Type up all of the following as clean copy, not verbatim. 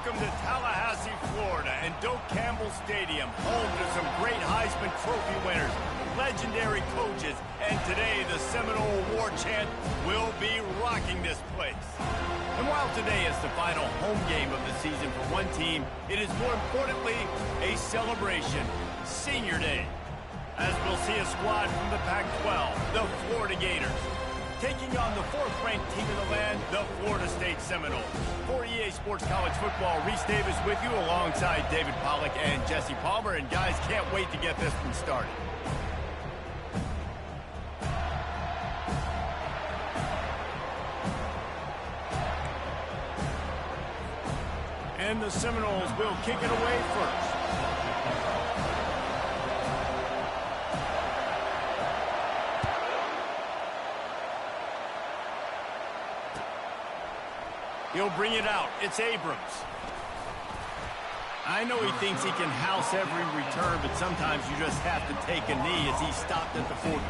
Welcome to Tallahassee, Florida, and Doak Campbell Stadium, home to some great Heisman Trophy winners, legendary coaches, and today the Seminole War Chant will be rocking this place. And while today is the final home game of the season for one team, it is more importantly a celebration, Senior Day, as we'll see a squad from the Pac-12, the Florida Gators, taking on the fourth-ranked team in the land, the Florida State Seminoles. For EA Sports College Football, Reese Davis with you alongside David Pollack and Jesse Palmer. And guys, can't wait to get this one started. And the Seminoles will kick it away first. He'll bring it out. It's Abrams. I know he thinks he can house every return, but sometimes you just have to take a knee as he stopped at the 14.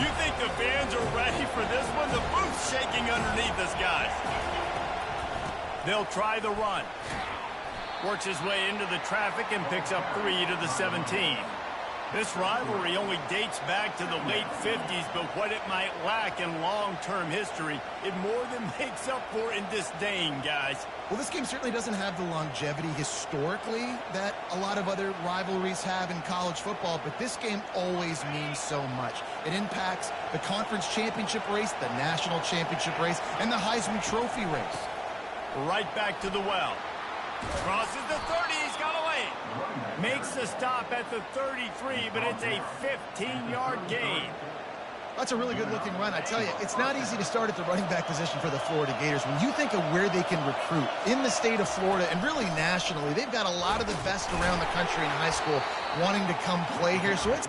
You think the fans are ready for this one? The booth's shaking underneath us, guys. They'll try the run. Works his way into the traffic and picks up 3 to the 17. This rivalry only dates back to the late 50s, but what it might lack in long-term history, it more than makes up for in disdain, guys. Well, this game certainly doesn't have the longevity historically that a lot of other rivalries have in college football, but this game always means so much. It impacts the conference championship race, the national championship race, and the Heisman Trophy race. Right back to the well. Crosses the 30, he's got away. Makes the stop at the 33, but it's a 15-yard gain. That's a really good-looking run. I tell you, it's not easy to start at the running back position for the Florida Gators. When you think of where they can recruit in the state of Florida and really nationally, they've got a lot of the best around the country in high school wanting to come play here. So it's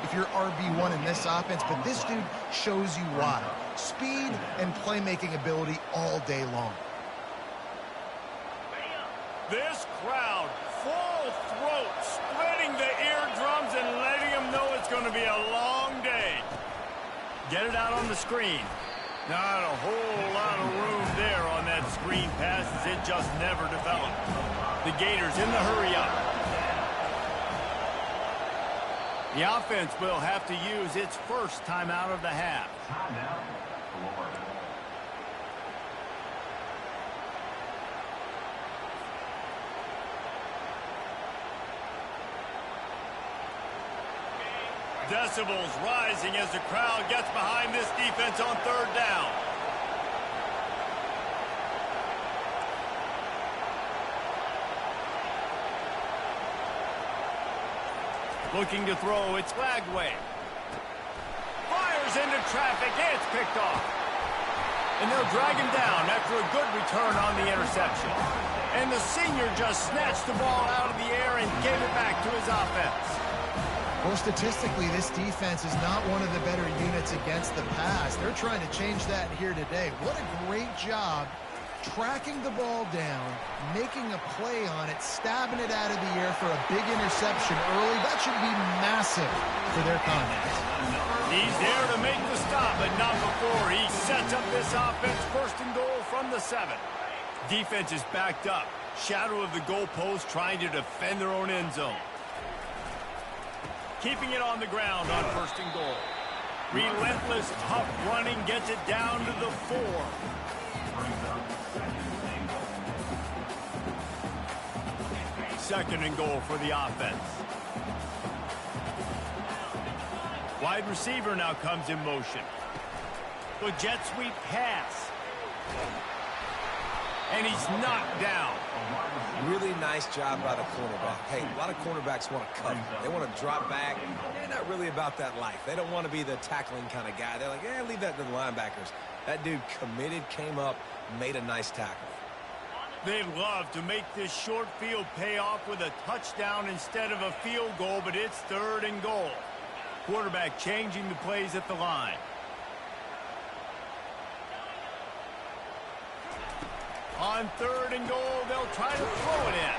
if you're RB1 in this offense, but this dude shows you why. Speed and playmaking ability all day long. This crowd, full throat, splitting the eardrums and letting them know it's going to be a long day. Get it out on the screen. Not a whole lot of room there on that screen pass as it just never developed. The Gators in the hurry-up. The offense will have to use its first timeout of the half. Decibels rising as the crowd gets behind this defense on third down. Looking to throw, it's Lagway. Fires into traffic, it's picked off. And they'll drag him down after a good return on the interception. And the senior just snatched the ball out of the air and gave it back to his offense. Well, statistically, this defense is not one of the better units against the pass. They're trying to change that here today. What a great job tracking the ball down, making a play on it, stabbing it out of the air for a big interception early. That should be massive for their confidence. He's there to make the stop, but not before he sets up this offense. First and goal from the 7. Defense is backed up. Shadow of the goalpost trying to defend their own end zone. Keeping it on the ground on first and goal. Relentless, tough running gets it down to the 4. Second and goal for the offense. Wide receiver now comes in motion. The jet sweep pass. and he's knocked down. Really nice job by the cornerback. Hey, a lot of cornerbacks want to cover. They want to drop back. They're not really about that life. They don't want to be the tackling kind of guy. They're like, yeah, leave that to the linebackers. That dude committed, came up, made a nice tackle. They'd love to make this short field pay off with a touchdown instead of a field goal, but it's 3rd and goal. Quarterback changing the plays at the line. On 3rd and goal, they'll try to throw it in.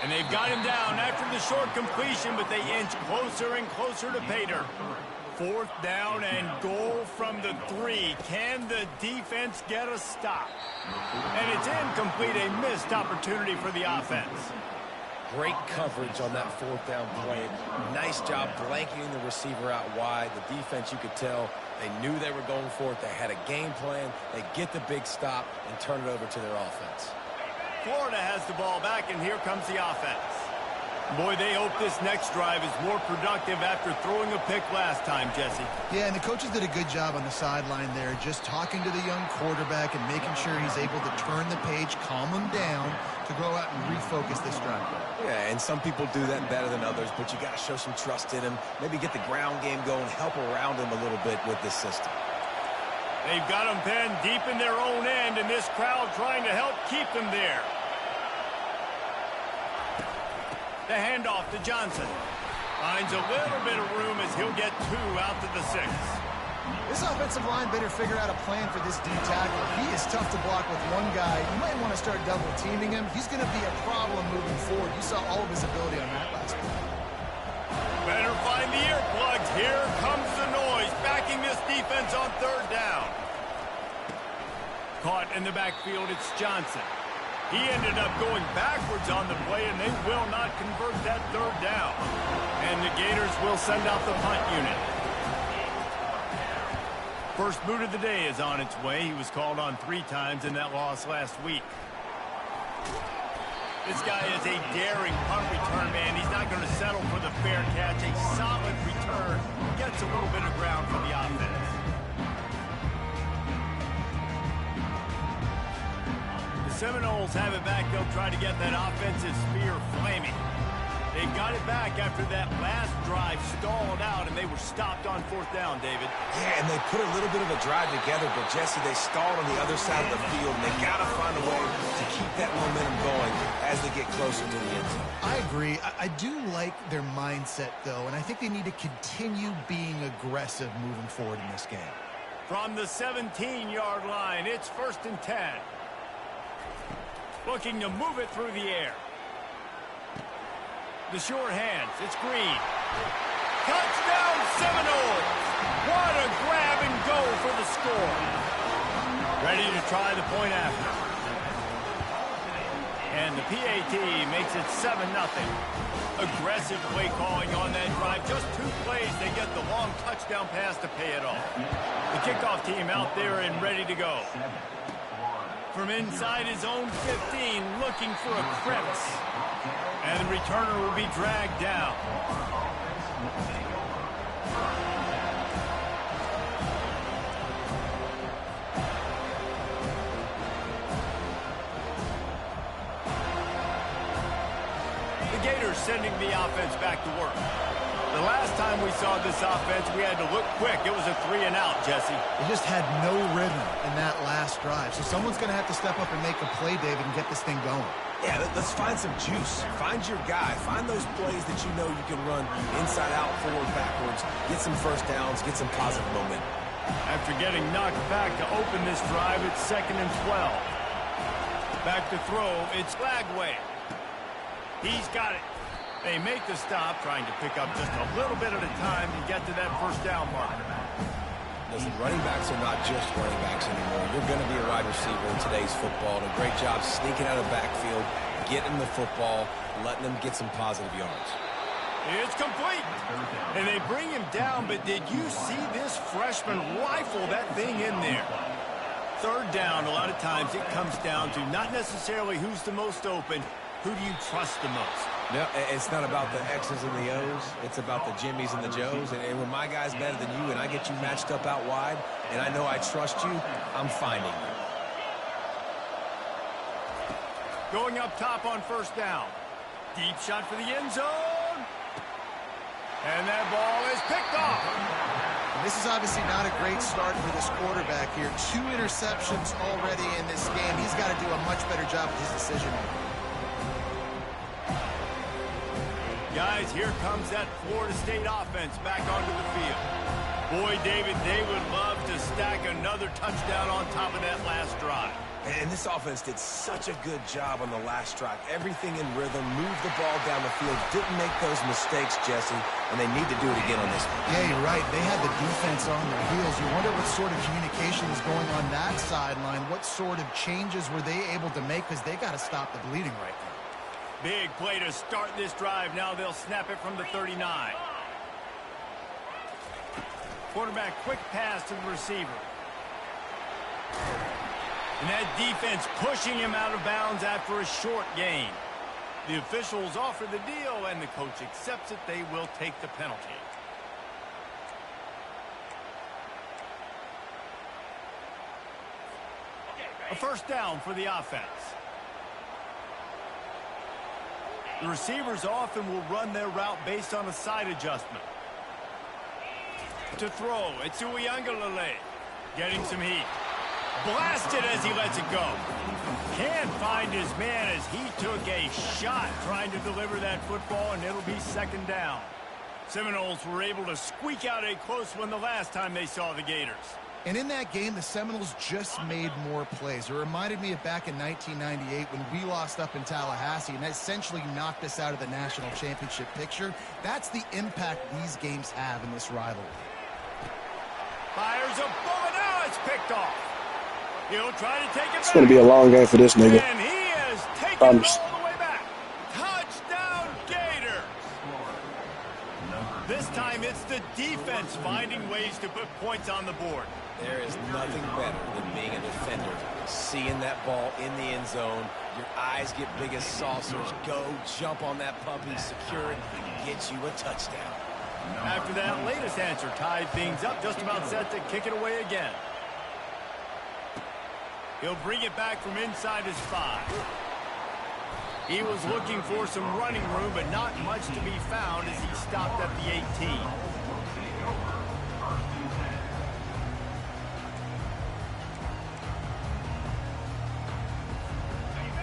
And they've got him down after the short completion, but they inch closer and closer to pay dirt. 4th down and goal from the 3. Can the defense get a stop? And it's incomplete, a missed opportunity for the offense. Great coverage on that 4th down play. Nice job blanketing the receiver out wide. The defense, you could tell, they knew they were going for it. They had a game plan. They get the big stop and turn it over to their offense. Florida has the ball back, and here comes the offense. Boy, they hope this next drive is more productive after throwing a pick last time, Jesse. Yeah, and the coaches did a good job on the sideline there, just talking to the young quarterback and making sure he's able to turn the page, calm him down to go out and refocus this drive. Yeah, and some people do that better than others, but you got to show some trust in him. Maybe get the ground game going, help around him a little bit with this system. They've got him pinned deep in their own end, and this crowd trying to help keep them there. The handoff to Johnson. Finds a little bit of room as he'll get 2 out to the 6. This offensive line better figure out a plan for this D tackle. He is tough to block with one guy. You might want to start double teaming him. He's going to be a problem moving forward. You saw all of his ability on that last play. Better find the earplugs. Here comes the noise, backing this defense on 3rd down. Caught in the backfield, it's Johnson. He ended up going backwards on the play, and they will not convert that 3rd down. And the Gators will send out the punt unit. First boot of the day is on its way. He was called on 3 times in that loss last week. This guy is a daring punt return man. He's not going to settle for the fair catch. A solid return. Gets a little bit of ground for the offense. Seminoles have it back. They'll try to get that offensive spear flaming. They got it back after that last drive stalled out, and they were stopped on 4th down, David. Yeah, and they put a little bit of a drive together, but, Jesse, they stalled on the other side of the field, and they got to find a way to keep that momentum going as they get closer to the end zone. I agree. I do like their mindset, though, and I think they need to continue being aggressive moving forward in this game. From the 17-yard line, it's 1st and 10. Looking to move it through the air. The short hands. It's Green. Touchdown Seminoles! What a grab and go for the score. Ready to try the point after. And the PAT makes it 7-0. Aggressive play calling on that drive. Just 2 plays, they get the long touchdown pass to pay it off. The kickoff team out there and ready to go. From inside his own 15, looking for a crevice. And the returner will be dragged down. The Gators sending the offense back to work. The last time we saw this offense, we had to look quick. It was a 3-and-out, Jesse. They just had no rhythm in that last drive. So someone's going to have to step up and make a play, David, and get this thing going. Yeah, let's find some juice. Find your guy. Find those plays that you know you can run inside out, forward, backwards. Get some first downs. Get some positive momentum. After getting knocked back to open this drive, it's 2nd and 12. Back to throw, it's Lagway. He's got it. They make the stop, trying to pick up just a little bit at a time and get to that 1st down marker. Listen, running backs are not just running backs anymore. You're going to be a wide receiver in today's football. And a great job sneaking out of the backfield, getting the football, letting them get some positive yards. It's complete. And they bring him down, but did you see this freshman rifle that thing in there? 3rd down, a lot of times it comes down to not necessarily who's the most open, who do you trust the most? No, it's not about the X's and the O's. It's about the Jimmies and the Joes. And when my guy's better than you and I get you matched up out wide and I know I trust you, I'm finding you. Going up top on first down. Deep shot for the end zone. And that ball is picked off. And this is obviously not a great start for this quarterback here. 2 interceptions already in this game. He's got to do a much better job with his decision-making. Guys, here comes that Florida State offense back onto the field. Boy, David, they would love to stack another touchdown on top of that last drive. And this offense did such a good job on the last drive. Everything in rhythm, moved the ball down the field, didn't make those mistakes, Jesse, and they need to do it again on this one. Yeah, you're right. They had the defense on their heels. You wonder what sort of communication is going on that sideline. What sort of changes were they able to make, because they got to stop the bleeding right now. Big play to start this drive. Now they'll snap it from the 39. Quarterback, quick pass to the receiver. And that defense pushing him out of bounds after a short gain. The officials offer the deal, and the coach accepts it. They will take the penalty. A first down for the offense. The receivers often will run their route based on a side adjustment. To throw, it's Uiagalelei getting some heat. Blasted as he lets it go. Can't find his man as he took a shot trying to deliver that football, and it'll be second down. Seminoles were able to squeak out a close one the last time they saw the Gators. And in that game, the Seminoles just made more plays. It reminded me of back in 1998 when we lost up in Tallahassee and essentially knocked us out of the national championship picture. That's the impact these games have in this rivalry. Fires a bullet. Now it's picked off. He'll try to take it back. It's going to be a long game for this nigga. And he is taking it all the way back. Touchdown, Gators. This time it's the defense finding ways to put points on the board. There is nothing better than being a defender. Seeing that ball in the end zone, your eyes get big as saucers. Go, jump on that puppy, secure it, and get you a touchdown. After that latest answer tied things up, just about set to kick it away again. He'll bring it back from inside his 5. He was looking for some running room, but not much to be found as he stopped at the 18.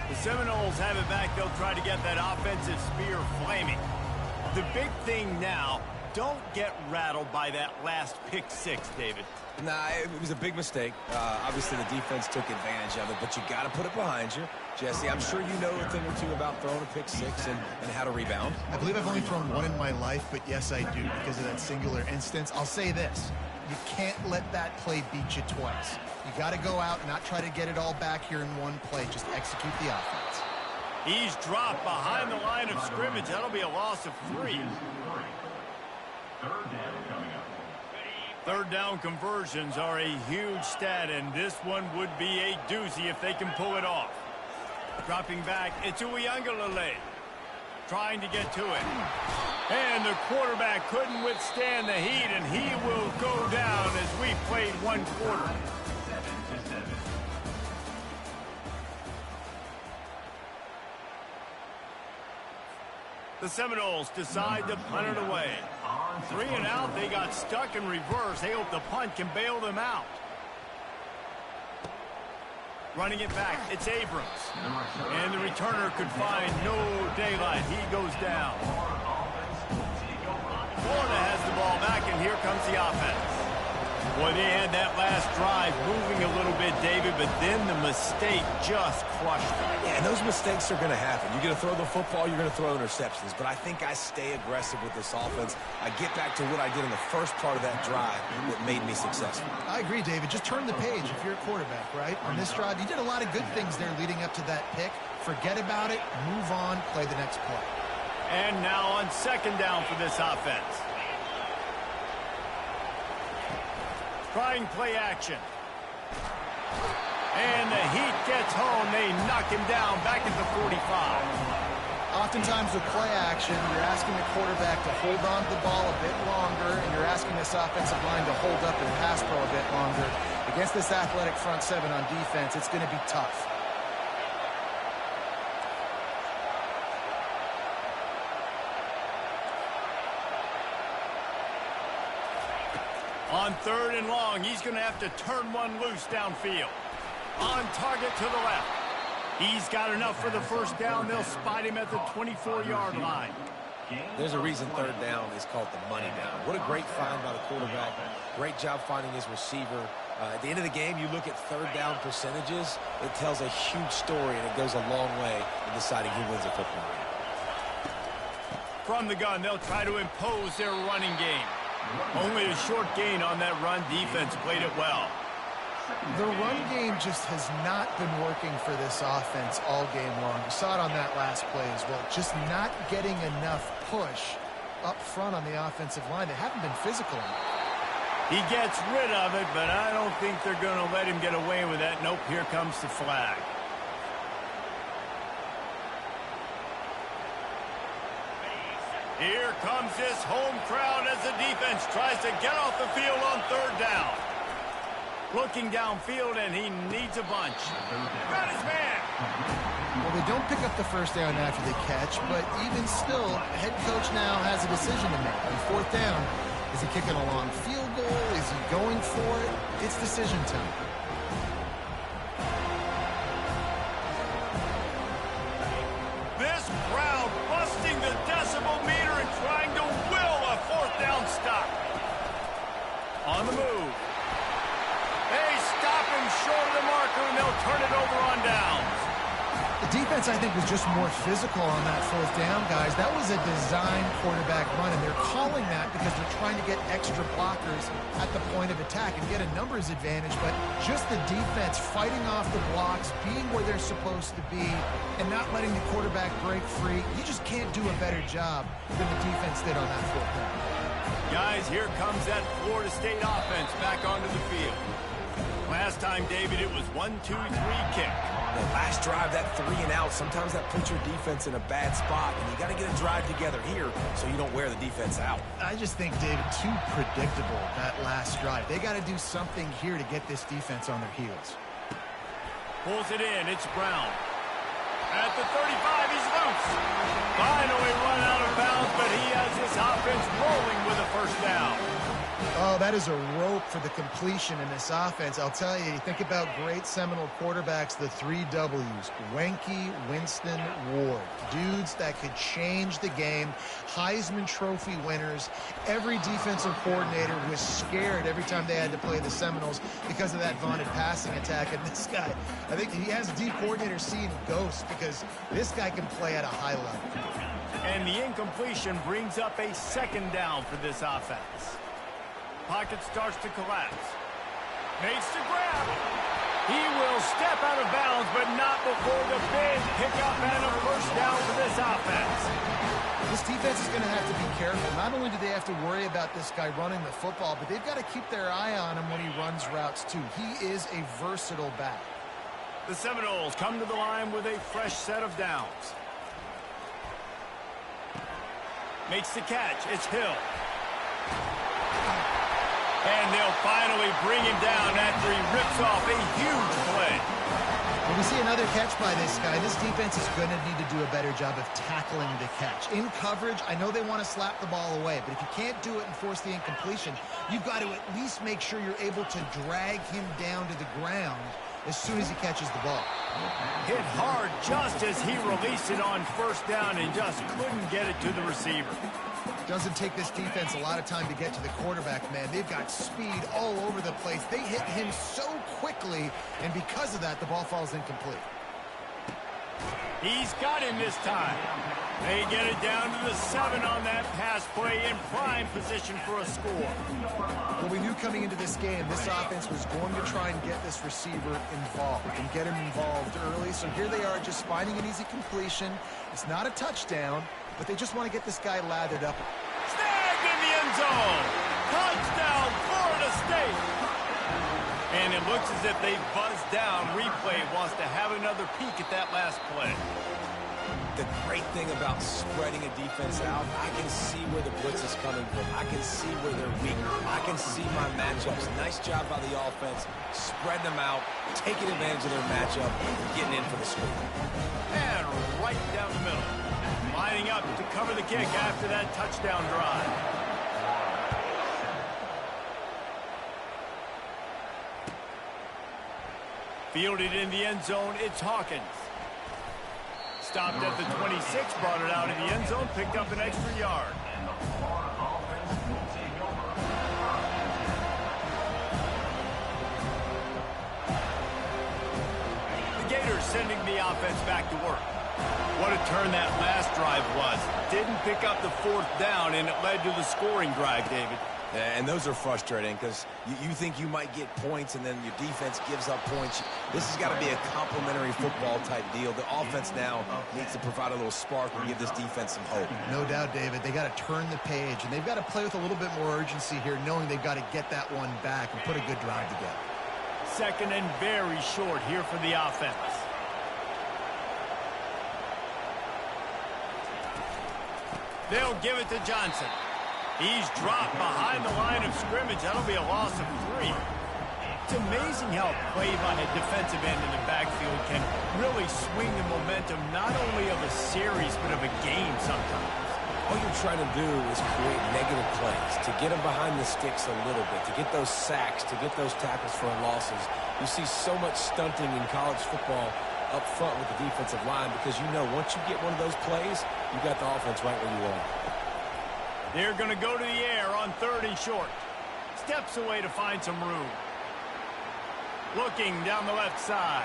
The Seminoles have it back. They'll try to get that offensive spear flaming. The big thing now, don't get rattled by that last pick 6, David. Nah, it was a big mistake. Obviously, the defense took advantage of it, but you got to put it behind you. Jesse, I'm sure you know a thing or two about throwing a pick 6 and how to rebound. I believe I've only thrown one in my life, but yes, I do because of that singular instance. I'll say this. You can't let that play beat you twice. You got to go out and not try to get it all back here in one play. Just execute the offense. He's dropped behind the line of scrimmage. That'll be a loss of 3. Third down conversions are a huge stat, and this one would be a doozy if they can pull it off. Dropping back, it's Uiagalelei trying to get to it. And the quarterback couldn't withstand the heat, and he will go down as we played 1 quarter. The Seminoles decide to punt it away. 3 and out, they got stuck in reverse. They hope the punt can bail them out. Running it back, it's Abrams. And the returner could find no daylight. He goes down. Florida has the ball back, and here comes the offense. Boy, they had that last drive moving a little bit, David, but then the mistake just crushed them. Yeah, and those mistakes are going to happen. You're going to throw the football, you're going to throw interceptions, but I think I stay aggressive with this offense. I get back to what I did in the first part of that drive that made me successful. I agree, David. Just turn the page if you're a quarterback, right? On this drive, you did a lot of good things there leading up to that pick. Forget about it, move on, play the next play. And now on second down for this offense. Trying play action. And the heat gets home. They knock him down back at the 45. Oftentimes with play action, you're asking the quarterback to hold on to the ball a bit longer, and you're asking this offensive line to hold up and pass pro a bit longer. Against this athletic front 7 on defense, it's going to be tough. On 3rd and long, he's going to have to turn one loose downfield. On target to the left. He's got enough for the first down. They'll spot him at the 24-yard line. There's a reason 3rd down is called the money down. What a great find by the quarterback. Great job finding his receiver. At the end of the game, you look at 3rd down percentages. It tells a huge story, and it goes a long way in deciding who wins a football game. From the gun, they'll try to impose their running game. Only a short gain on that run. Defense played it well. The run game just has not been working for this offense all game long. You saw it on that last play as well. Just not getting enough push up front on the offensive line. They haven't been physical enough. He gets rid of it, but I don't think they're going to let him get away with that. Nope, here comes the flag. Here comes this home crowd as the defense tries to get off the field on 3rd down. Looking downfield, and he needs a bunch. Got his man. Well, they don't pick up the first down after the catch, but even still, head coach now has a decision to make. On 4th down, is he kicking a long field goal? Is he going for it? It's decision time. This crowd busting the decibel meter and trying to will a 4th down stop. On the move. They stop him short of the marker, and they'll turn it over on downs. The defense, I think, was just more physical on that 4th down, guys. That was a design quarterback run, and they're calling that because they're trying to get extra blockers at the point of attack and get a numbers advantage, but just the defense fighting off the blocks, being where they're supposed to be, and not letting the quarterback break free. You just can't do a better job than the defense did on that 4th down. Guys, here comes that Florida State offense back onto the field. Last time, David, it was 1-2-3 kick. The last drive, that 3 and out, sometimes that puts your defense in a bad spot, and you got to get a drive together here so you don't wear the defense out. I just think, David, too predictable, that last drive. They got to do something here to get this defense on their heels. Pulls it in. It's Brown. At the 35, he's loose. Finally run out of bounds, but he has his offense rolling with a first down. Oh, that is a rope for the completion in this offense. I'll tell you, you think about great Seminole quarterbacks, the 3 W's, Wenke, Winston, Ward. Dudes that could change the game, Heisman Trophy winners. Every defensive coordinator was scared every time they had to play the Seminoles because of that vaunted passing attack. And this guy, I think he has D coordinators seeing ghosts because this guy can play at a high level. And the incompletion brings up a 2nd down for this offense. Pocket starts to collapse. Makes the grab. He will step out of bounds, but not before the big pickup and a first down for this offense. This defense is going to have to be careful. Not only do they have to worry about this guy running the football, but they've got to keep their eye on him when he runs routes too. He is a versatile back. The Seminoles come to the line with a fresh set of downs. Makes the catch. It's Hill. And they'll finally bring him down after he rips off a huge play. When we see another catch by this guy, this defense is going to need to do a better job of tackling the catch. In coverage, I know they want to slap the ball away, but if you can't do it and force the incompletion, you've got to at least make sure you're able to drag him down to the ground as soon as he catches the ball. Hit hard just as he released it on first down and just couldn't get it to the receiver. Doesn't take this defense a lot of time to get to the quarterback, man. They've got speed all over the place. They hit him so quickly, and because of that, the ball falls incomplete. He's got him this time. They get it down to the 7 on that pass play in prime position for a score. Well, we knew coming into this game, this offense was going to try and get this receiver involved and get him involved early. So here they are just finding an easy completion. It's not a touchdown, but they just want to get this guy lathered up. Snagged in the end zone. Touchdown, Florida State. And it looks as if they buzzed down. Replay wants to have another peek at that last play. The great thing about spreading a defense out, I can see where the blitz is coming from. I can see where they're weak. I can see my matchups. Nice job by the offense. Spreading them out, taking advantage of their matchup, and getting in for the score. And right down the middle. Lining up to cover the kick after that touchdown drive. Fielded in the end zone, it's Hawkins. Stopped at the 26, brought it out of the end zone, picked up an extra yard. The Gators sending the offense back to work. What a turn that last drive was. Didn't pick up the 4th down, and it led to the scoring drive, David. Yeah, and those are frustrating because you think you might get points and then your defense gives up points. This has got to be a complementary football type deal. The offense now needs to provide a little spark and give this defense some hope. No doubt, David. They got to turn the page, and they've got to play with a little bit more urgency here, knowing they've got to get that one back and put a good drive together. 2nd and very short here for the offense. They'll give it to Johnson. He's dropped behind the line of scrimmage. That'll be a loss of 3. It's amazing how play by a defensive end in the backfield can really swing the momentum not only of a series but of a game sometimes. All you're trying to do is create negative plays, to get them behind the sticks a little bit, to get those sacks, to get those tackles for losses. You see so much stunting in college football up front with the defensive line because you know once you get one of those plays, you got the offense right where you want. They're going to go to the air on 3rd and short. Steps away to find some room. Looking down the left side.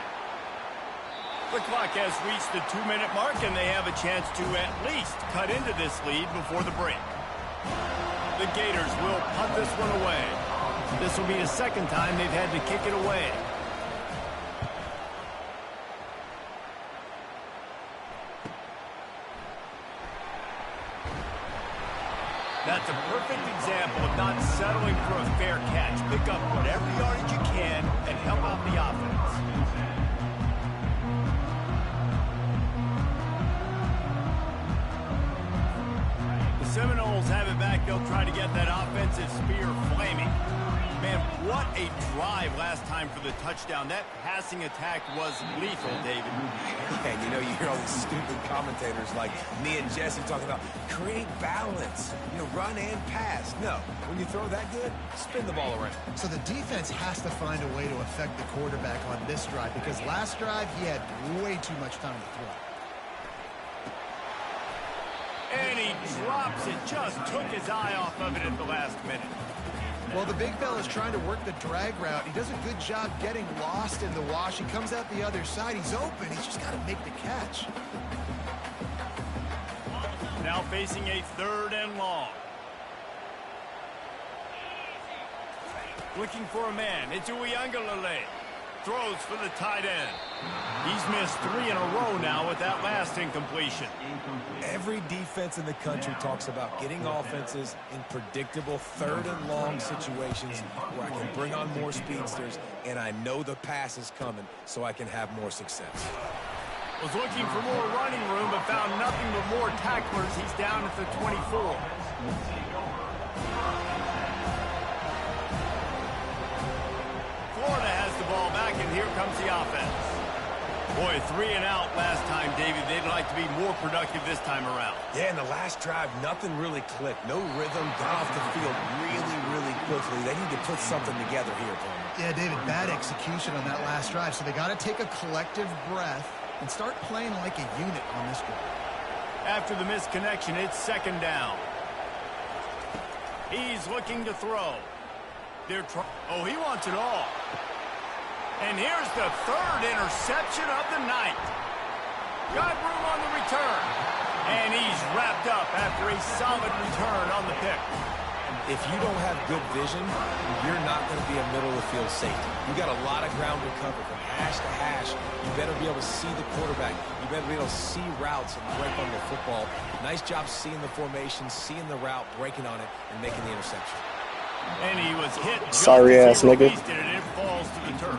The clock has reached the 2-minute mark, and they have a chance to at least cut into this lead before the break. The Gators will punt this one away. This will be the 2nd time they've had to kick it away. That's a perfect example of not settling for a fair catch. Pick up whatever yardage you can and help out the offense. The Seminoles have it back. They'll try to get that offensive spear flaming. Man, what a drive last time for the touchdown. That passing attack was lethal, David. And you know, you hear all these stupid commentators like me and Jesse talking about create balance, you know, run and pass. No, when you throw that good, spin the ball around. So the defense has to find a way to affect the quarterback on this drive because last drive he had way too much time to throw. And he drops it. Just took his eye off of it at the last minute. Well, the big fella's trying to work the drag route. He does a good job getting lost in the wash. He comes out the other side. He's open. He's just got to make the catch. Now facing a 3rd and long. Looking for a man. It's Uiagalelei. Throws for the tight end. He's missed 3 in a row now with that last incompletion. Every defense in the country talks about getting offenses in predictable 3rd and long situations where I can bring on more speedsters and I know the pass is coming so I can have more success. Was looking for more running room but found nothing but more tacklers. He's down at the 24. Florida has the ball back, and here comes the offense. Boy, 3 and out last time, David. They'd like to be more productive this time around. Yeah, in the last drive, nothing really clicked. No rhythm, got off the field really, really quickly. They need to put something together here, Palmer. Yeah, David, bad execution on that last drive, so they got to take a collective breath and start playing like a unit on this drive. After the missed connection, it's 2nd down. He's looking to throw. Oh, he wants it all. And here's the 3rd interception of the night. Got room on the return. And he's wrapped up after a solid return on the pick. If you don't have good vision, you're not going to be a middle-of-the-field safety. You got a lot of ground to cover from hash to hash. You better be able to see the quarterback. You better be able to see routes and break on the football. Nice job seeing the formation, seeing the route, breaking on it, and making the interception. And he was hit. Sorry ass nigga. And it falls to the turf.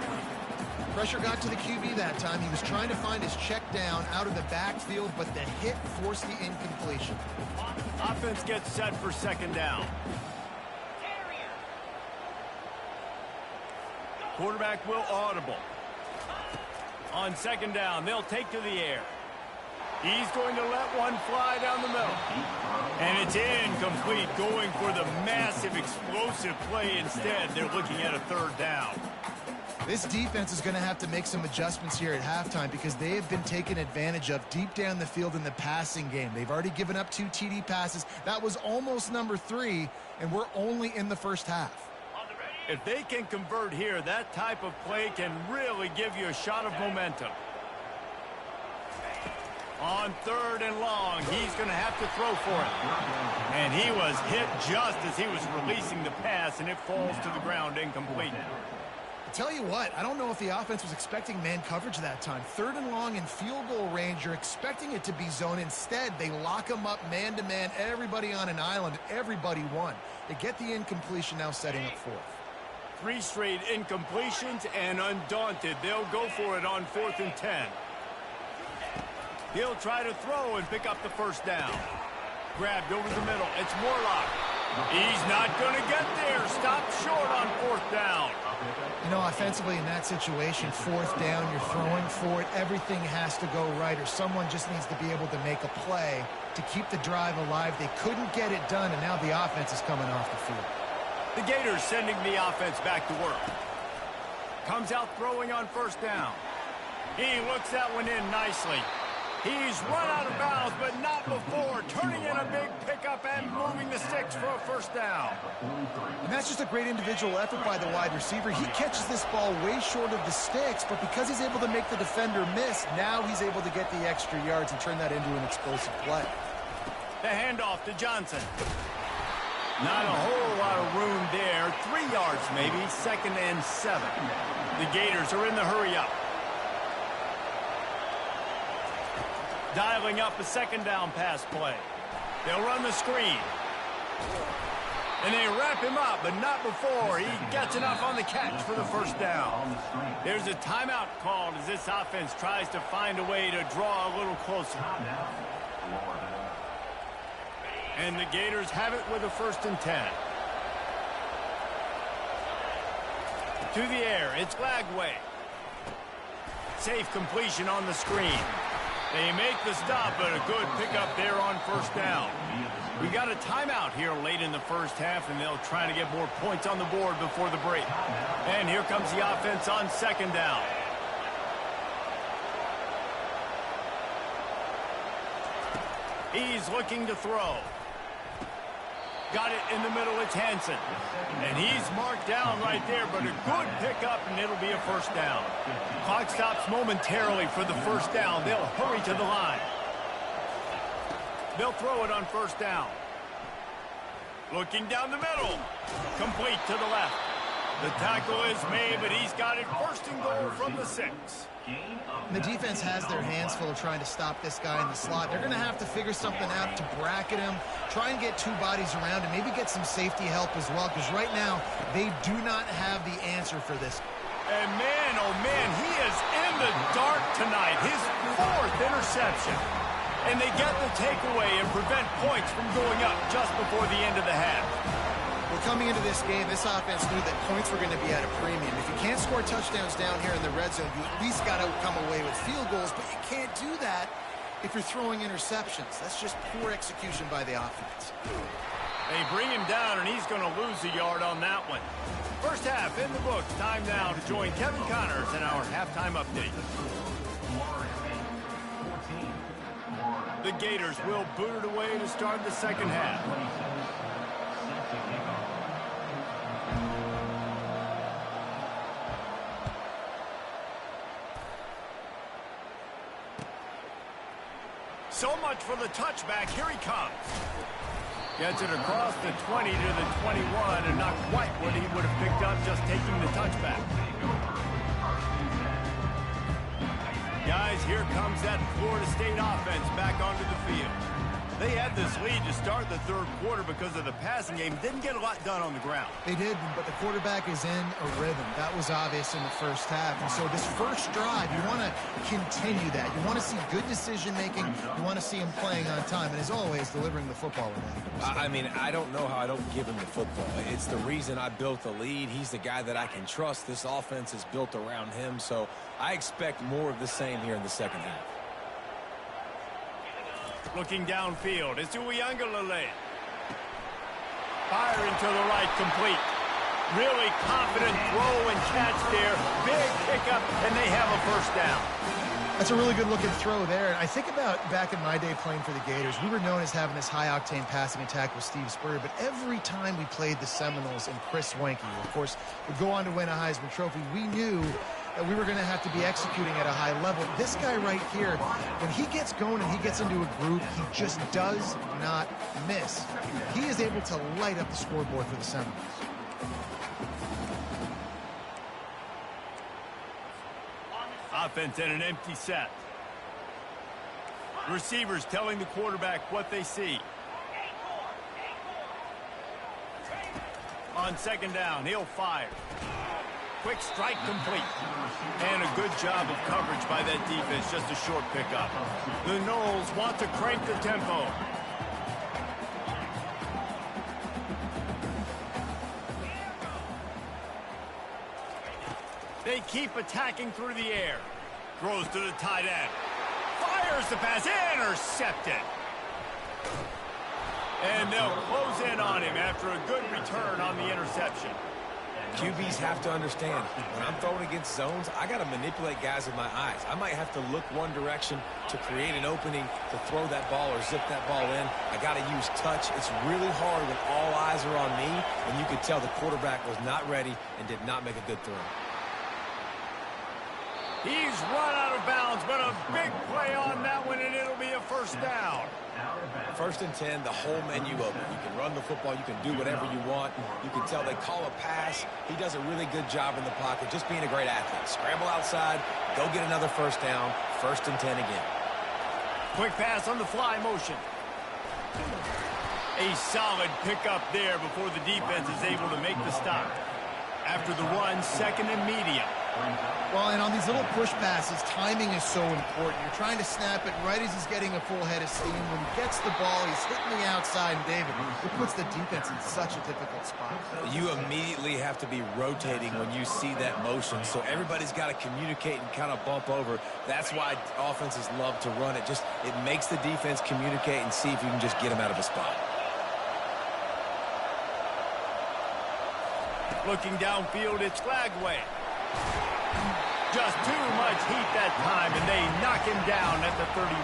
Pressure got to the QB that time. He was trying to find his check down out of the backfield, but the hit forced the incompletion. Offense gets set for 2nd down. Quarterback will audible. On 2nd down, they'll take to the air. He's going to let one fly down the middle. And it's incomplete, going for the massive explosive play instead. They're looking at a 3rd down. This defense is going to have to make some adjustments here at halftime because they have been taken advantage of deep down the field in the passing game. They've already given up 2 TD passes. That was almost number 3, and we're only in the first half. If they can convert here, that type of play can really give you a shot of momentum. On 3rd and long, he's going to have to throw for it. And he was hit just as he was releasing the pass, and it falls to the ground incomplete. I tell you what, I don't know if the offense was expecting man coverage that time. 3rd and long in field goal range, you're expecting it to be zone. Instead, they lock them up man-to-man, everybody on an island, everybody won. They get the incompletion, now setting up 4th. 3 straight incompletions, and undaunted, they'll go for it on 4th and 10. He'll try to throw and pick up the first down. Grabbed over the middle. It's Morlock. He's not going to get there. Stopped short on 4th down. You know, offensively in that situation, 4th down, you're throwing for it. Everything has to go right, or someone just needs to be able to make a play to keep the drive alive. They couldn't get it done, and now the offense is coming off the field. The Gators sending the offense back to work. Comes out throwing on 1st down. He looks that one in nicely. He's run out of bounds, but not before. Turning in a big pickup and moving the sticks for a 1st down. And that's just a great individual effort by the wide receiver. He catches this ball way short of the sticks, but because he's able to make the defender miss, now he's able to get the extra yards and turn that into an explosive play. The handoff to Johnson. Not a whole lot of room there. 3 yards maybe. 2nd and 7. The Gators are in the hurry-up. Dialing up a 2nd down pass play. They'll run the screen. And they wrap him up, but not before he gets enough on the catch for the 1st down. There's a timeout called as this offense tries to find a way to draw a little closer. And the Gators have it with a 1st and 10. To the air, it's Lagway. Safe completion on the screen. They make the stop, but a good pickup there on 1st down. We got a timeout here late in the first half, and they'll try to get more points on the board before the break. And here comes the offense on 2nd down. He's looking to throw. Got it in the middle, it's Hansen. And he's marked down right there, but a good pickup, and it'll be a 1st down. Clock stops momentarily for the 1st down. They'll hurry to the line. They'll throw it on 1st down. Looking down the middle. Complete to the left. The tackle is made, but he's got it 1st and goal from the 6. And the defense has their hands full of trying to stop this guy in the slot. They're going to have to figure something out to bracket him, try and get 2 bodies around him, maybe get some safety help as well, because right now they do not have the answer for this. And man, oh man, he is in the dark tonight. His 4th interception. And they get the takeaway and prevent points from going up just before the end of the half. Well, coming into this game, this offense knew that points were going to be at a premium. If you can't score touchdowns down here in the red zone, you at least got to come away with field goals, but you can't do that if you're throwing interceptions. That's just poor execution by the offense. They bring him down, and he's going to lose a yard on that one. First half in the books. Time now to join Kevin Connors in our halftime update. The Gators will boot it away to start the 2nd half. So much for the touchback. Here he comes. Gets it across the 20 to the 21, and not quite what he would have picked up just taking the touchback. Guys, here comes that Florida State offense back onto the field. They had this lead to start the 3rd quarter because of the passing game. Didn't get a lot done on the ground. They did, but the quarterback is in a rhythm. That was obvious in the first half. And so this first drive, you want to continue that. You want to see good decision-making. You want to see him playing on time. And as always, delivering the football with that. I mean, I don't know how I don't give him the football. It's the reason I built the lead. He's the guy that I can trust. This offense is built around him. So I expect more of the same here in the 2nd half. Looking downfield, it's Uiagalelei. Firing to the right, complete. Really confident throw and catch there. Big pickup, and they have a first down. That's a really good-looking throw there. And I think about back in my day playing for the Gators, we were known as having this high-octane passing attack with Steve Spurrier, but every time we played the Seminoles and Chris Swanke, who, of course, would go on to win a Heisman Trophy, we knew that we were going to have to be executing at a high level. This guy right here, when he gets going and he gets into a group, he just does not miss. He is able to light up the scoreboard for the Seminoles. Offense and an empty set. Receivers telling the quarterback what they see. On second down, he'll fire. Quick strike complete. And a good job of coverage by that defense, just a short pickup. The Noles want to crank the tempo. They keep attacking through the air. Throws to the tight end. Fires the pass. Intercepted. And they'll close in on him after a good return on the interception. QBs have to understand, when I'm throwing against zones, I got to manipulate guys with my eyes. I might have to look one direction to create an opening to throw that ball or zip that ball in. I got to use touch. It's really hard when all eyes are on me, and you could tell the quarterback was not ready and did not make a good throw. He's run out of bounds, but a big play on that one, and it'll be a first down. First and 10, the whole menu open. You can run the football. You can do whatever you want. You can tell they call a pass. He does a really good job in the pocket, just being a great athlete. Scramble outside, go get another first down. First and 10 again. Quick pass on the fly motion. A solid pickup there before the defense is able to make the stop. After the run, second and medium. Well, and on these little push passes, timing is so important. You're trying to snap it right as he's getting a full head of steam. When he gets the ball, he's hitting the outside, and David, it puts the defense in such a difficult spot. You immediately have to be rotating when you see that motion, so everybody's got to communicate and kind of bump over. That's why offenses love to run it. It makes the defense communicate and see if you can just get him out of a spot. Looking downfield, it's Flagway. Just too much heat that time, and they knock him down at the 31.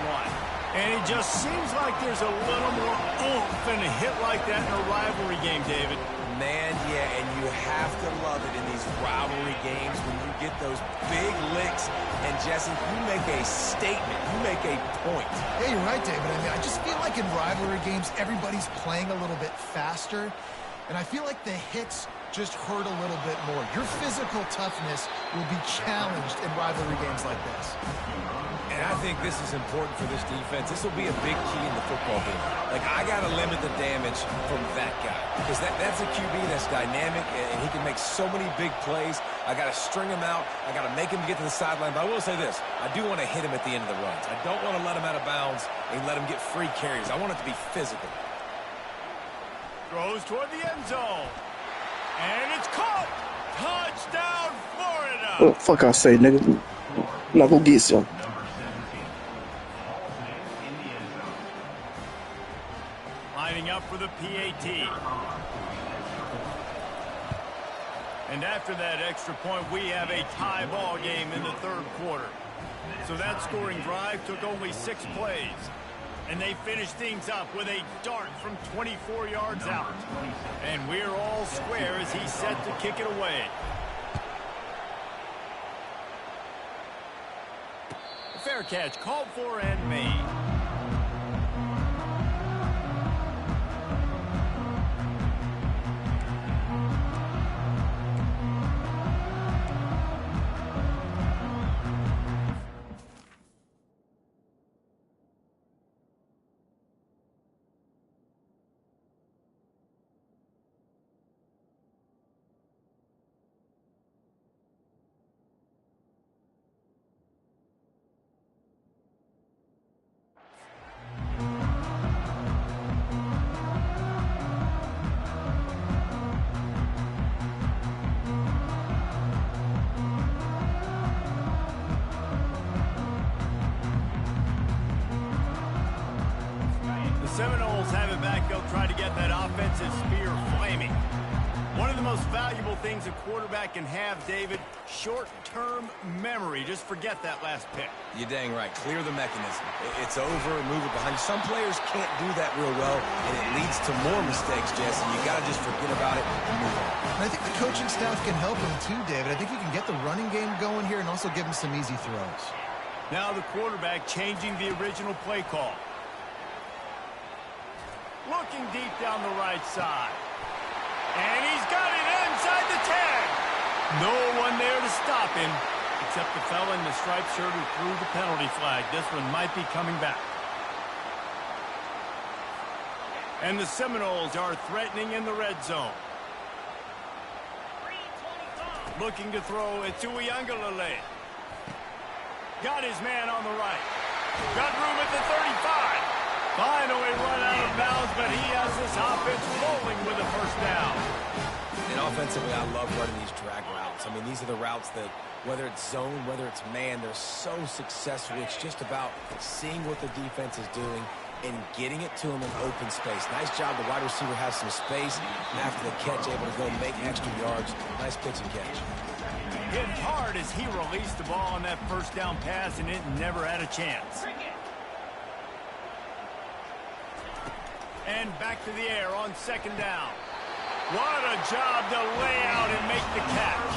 And it just seems like there's a little more oomph in a hit like that in a rivalry game, David. Man, yeah, and you have to love it in these rivalry games when you get those big licks. And, Jesse, you make a statement. You make a point. Yeah, you're right, David. I mean, I just feel like in rivalry games, everybody's playing a little bit faster. And I feel like the hits just hurt a little bit more. Your physical toughness will be challenged in rivalry games like this. And I think this is important for this defense. This will be a big key in the football game. Like, I got to limit the damage from that guy. Because that's a QB that's dynamic, and he can make so many big plays. I got to string him out. I got to make him get to the sideline. But I will say this. I do want to hit him at the end of the runs. I don't want to let him out of bounds and let him get free carries. I want it to be physical. Throws toward the end zone. And it's caught! Touchdown, Florida! What the fuck I say, nigga? I'm not gonna get some. Lining up for the PAT. And after that extra point, we have a tie ball game in the third quarter. So that scoring drive took only 6 plays. And they finish things up with a dart from 24 yards out. And we're all square as he's set to kick it away. Fair catch called for and made. Seminoles have it back. They'll try to get that offensive spear flaming. One of the most valuable things a quarterback can have, David, short-term memory. Just forget that last pick. You're dang right. Clear the mechanism. It's over, move it behind you. Some players can't do that real well, and it leads to more mistakes, Jesse. You got to just forget about it and move on. And I think the coaching staff can help him too, David. I think you can get the running game going here and also give him some easy throws. Now the quarterback changing the original play call. Looking deep down the right side. And he's got it inside the 10. No one there to stop him, except the fella in the striped shirt who threw the penalty flag. This one might be coming back. And the Seminoles are threatening in the red zone. Looking to throw it to Uiagalelei. Got his man on the right. Got room at the 35. Finally run out of bounds, but he has this offense rolling with a first down. And offensively, I love running these drag routes. I mean, these are the routes that, whether it's zone, whether it's man, they're so successful. It's just about seeing what the defense is doing and getting it to them in open space. Nice job. The wide receiver has some space, and after the catch, able to go make extra yards. Nice pitch and catch. Hit hard as he released the ball on that first down pass, and it never had a chance. And back to the air on second down. What a job to lay out and make the catch.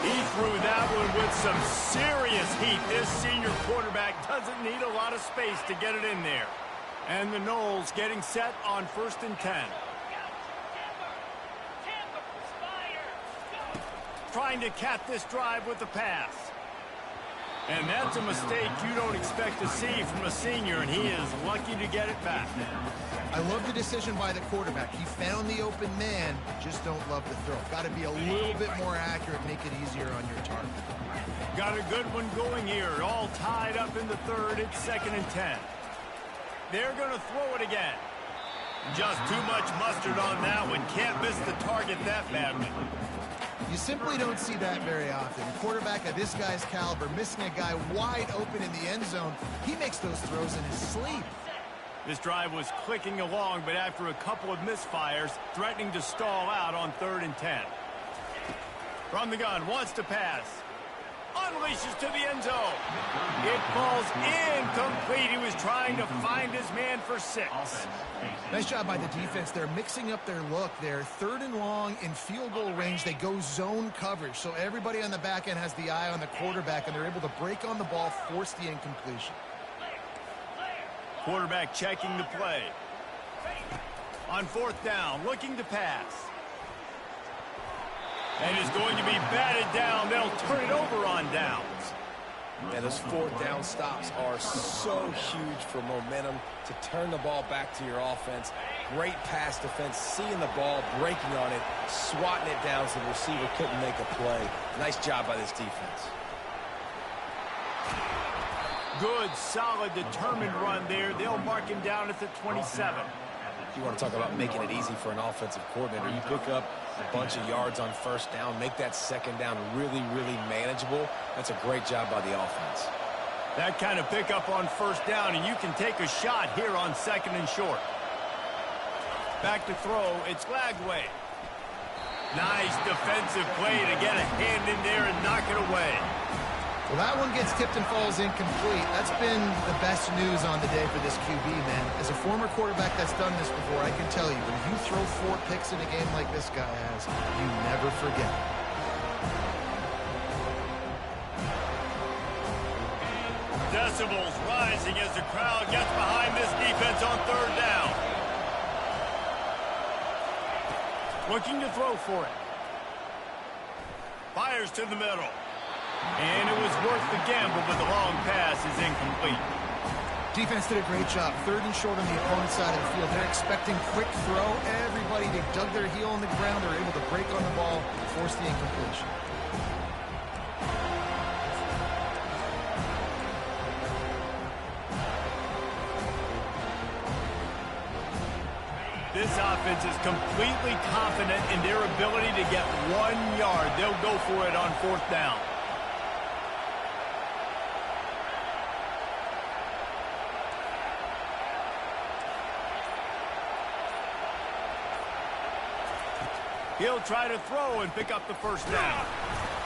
He threw that one with some serious heat. This senior quarterback doesn't need a lot of space to get it in there. And the Noles getting set on 1st and 10. Trying to cap this drive with the pass. And that's a mistake you don't expect to see from a senior, and he is lucky to get it back. I love the decision by the quarterback. He found the open man, just don't love the throw. Got to be a little bit more accurate, make it easier on your target. Got a good one going here, all tied up in the third. It's 2nd and 10. They're going to throw it again. Just too much mustard on that one. Can't miss the target that badly. You simply don't see that very often. A quarterback of this guy's caliber missing a guy wide open in the end zone. He makes those throws in his sleep. This drive was clicking along, but after a couple of misfires, threatening to stall out on 3rd and 10. From the gun, wants to pass. Unleashes to the end zone. It falls incomplete. He was trying to find his man for 6. Nice job by the defense. They're mixing up their look. They're 3rd and long in field goal range. They go zone coverage, so everybody on the back end has the eye on the quarterback, and they're able to break on the ball, force the incompletion. Quarterback checking the play. On 4th down, looking to pass. And is going to be batted down. They'll turn it over on downs. Yeah, those 4th down stops are so huge for momentum to turn the ball back to your offense. Great pass defense, seeing the ball, breaking on it, swatting it down so the receiver couldn't make a play. Nice job by this defense. Good, solid, determined run there. They'll mark him down at the 27. You want to talk about making it easy for an offensive coordinator. You pick up a bunch of yards on 1st down, make that 2nd down really, really manageable. That's a great job by the offense. That kind of pickup on 1st down, and you can take a shot here on 2nd and short. Back to throw, it's Lagway. Nice defensive play to get a hand in there and knock it away. Well, that one gets tipped and falls incomplete. That's been the best news on the day for this QB, man. As a former quarterback that's done this before, I can tell you, when you throw 4 picks in a game like this guy has, you never forget. Decibels rising as the crowd gets behind this defense on 3rd down. Looking to throw for it. Fires to the middle. And it was worth the gamble, but the long pass is incomplete. Defense did a great job. 3rd and short on the opponent's side of the field. They're expecting quick throw. Everybody, they dug their heel on the ground. They're able to break on the ball, force the incompletion. This offense is completely confident in their ability to get 1 yard. They'll go for it on 4th down. He'll try to throw and pick up the first down.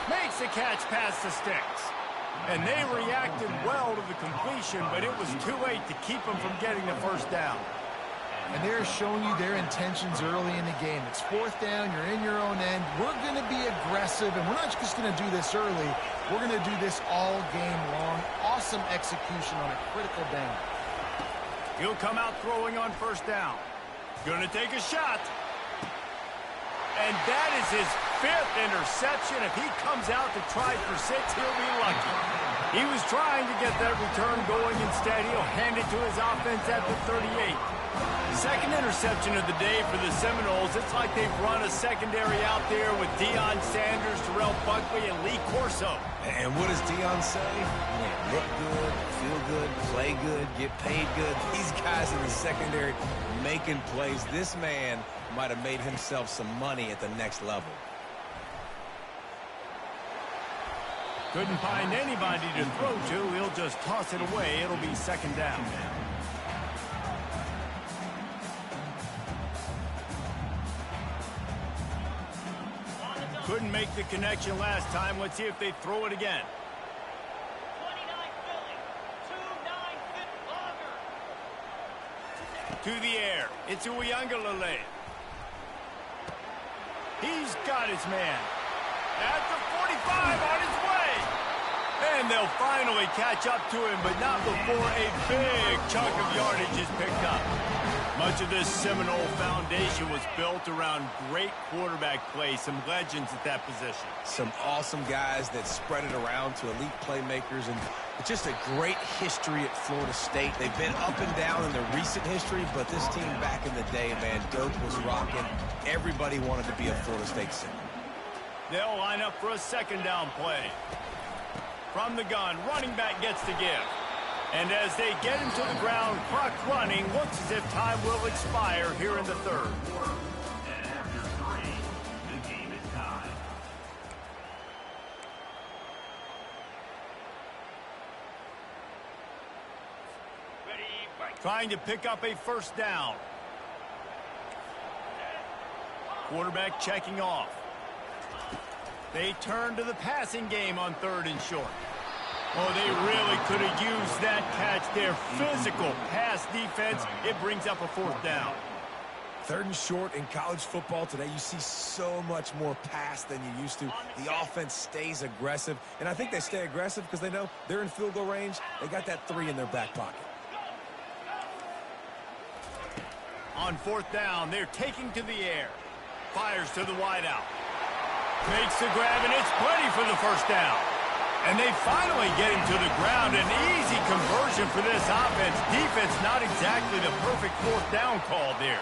Makes the catch past the sticks. And they reacted well to the completion, but it was too late to keep them from getting the first down. And they're showing you their intentions early in the game. It's fourth down. You're in your own end. We're going to be aggressive, and we're not just going to do this early. We're going to do this all game long. Awesome execution on a critical down. He'll come out throwing on first down. Going to take a shot. And that is his 5th interception. If he comes out to try for 6, he'll be lucky. He was trying to get that return going. Instead, he'll hand it to his offense at the 38. Second interception of the day for the Seminoles. It's like they've run a secondary out there with Deion Sanders, Terrell Buckley, and Lee Corso. And what does Deion say? Man, look good, feel good, play good, get paid good. These guys in the secondary making plays. This man might have made himself some money at the next level. Couldn't find anybody to throw to. He'll just toss it away. It'll be second down. Couldn't make the connection last time. Let's see if they throw it again. 29 to the air. It's Uyangalele. He's got his man. At the 45 on his way. And they'll finally catch up to him, but not before a big chunk of yardage is picked up. Much of this Seminole foundation was built around great quarterback play, some legends at that position. Some awesome guys that spread it around to elite playmakers, and just a great history at Florida State. They've been up and down in their recent history, but this team back in the day, man, Doak was rocking. Everybody wanted to be a Florida State Seminole. They'll line up for a second down play. From the gun, running back gets to give. And as they get him to the ground, clock running, looks as if time will expire here in the third. And after 3, the game is tied. Trying to pick up a first down. Quarterback checking off. They turn to the passing game on 3rd and short. Oh, they really could have used that catch there. Physical pass defense. It brings up a 4th down. 3rd and short in college football today. You see so much more pass than you used to. The offense stays aggressive, and I think they stay aggressive because they know they're in field goal range. They got that 3 in their back pocket. On 4th down, they're taking to the air. Fires to the wideout. Makes the grab, and it's plenty for the first down. And they finally get him to the ground. An easy conversion for this offense. Defense not exactly the perfect 4th down call there.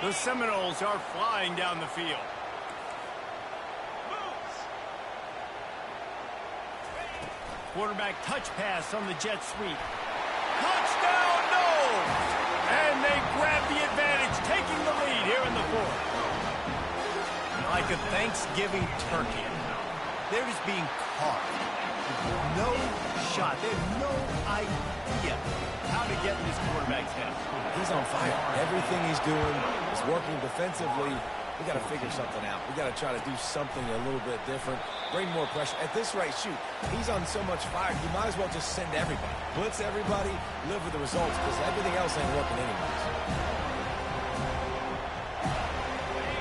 The Seminoles are flying down the field. Quarterback touch pass on the jet sweep. Touchdown, no! And they grab the advantage, taking the lead here in the 4th. Like a Thanksgiving turkey. They're just being caught. No shot. They have no idea how to get in this quarterback's head. He's on fire. Everything he's doing is working defensively. We got to figure something out. We got to try to do something a little bit different. Bring more pressure. At this rate, shoot, he's on so much fire, you might as well just send everybody. Blitz everybody, live with the results, because everything else ain't working anyways.